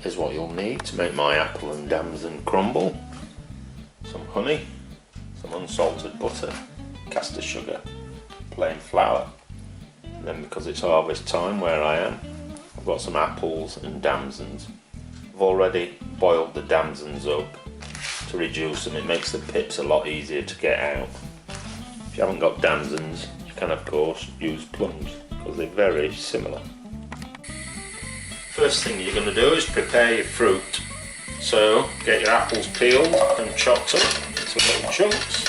is what you'll need to make my apple and damson crumble. Some honey, some unsalted butter, caster sugar, plain flour. And then because it's harvest time where I am, I've got some apples and damsons. I've already boiled the damsons up to reduce them. It makes the pips a lot easier to get out. If you haven't got damsons, you can of course use plums because they're very similar. First thing you're going to do is prepare your fruit. So get your apples peeled and chopped up into little chunks.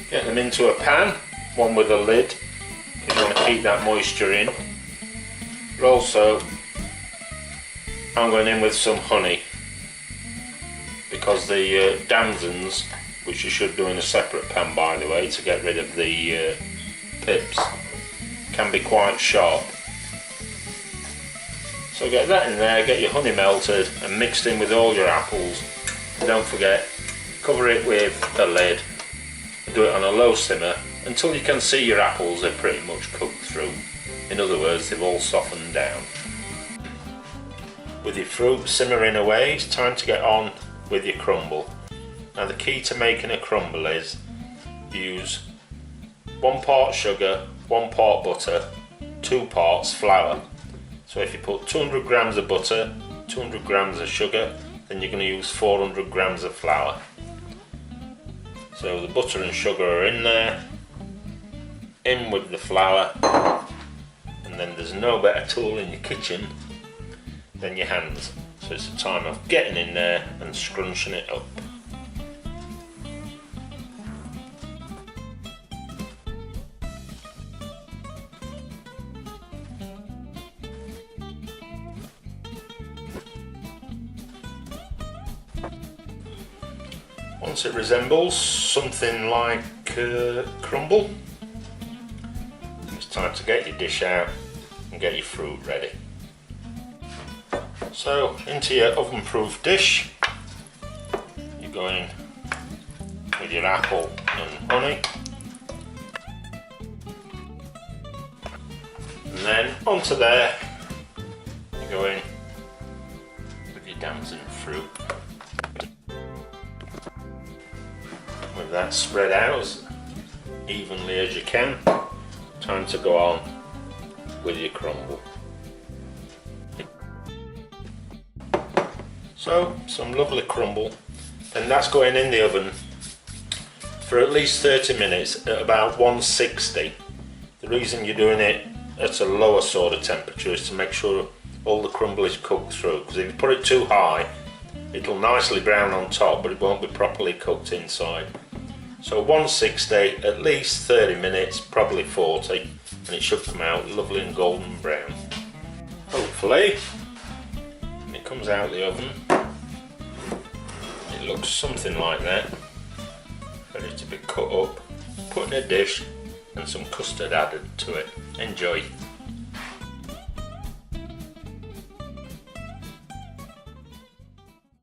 Get them into a pan, one with a lid, because you want to keep that moisture in. But also, I'm going in with some honey, because the damsons, which you should do in a separate pan by the way, to get rid of the pips, can be quite sharp. So get that in there, get your honey melted and mixed in with all your apples. And don't forget, cover it with a lid. Do it on a low simmer until you can see your apples are pretty much cooked through. In other words, they've all softened down. With your fruit simmering away, it's time to get on with your crumble. Now the key to making a crumble is use 1 part sugar, 1 part butter, 2 parts flour. So if you put 200 grams of butter, 200 grams of sugar, then you're going to use 400 grams of flour. So the butter and sugar are in there, in with the flour, and then there's no better tool in your kitchen than your hands. So it's a time of getting in there and scrunching it up. Once it resembles something like crumble, it's time to get your dish out and get your fruit ready. So into your oven-proof dish, you're going with your apple and honey, and then onto there you're going with your damson fruit. With that spread out as evenly as you can, time to go on with your crumble. So some lovely crumble, and that's going in the oven for at least 30 minutes at about 160. The reason you're doing it at a lower sort of temperature is to make sure all the crumble is cooked through, because if you put it too high it'll nicely brown on top but it won't be properly cooked inside. So 160, at least 30 minutes, probably 40, and it should come out lovely and golden brown. Hopefully. When it comes out of the oven, it looks something like that, ready to be cut up, put in a dish, and some custard added to it. Enjoy.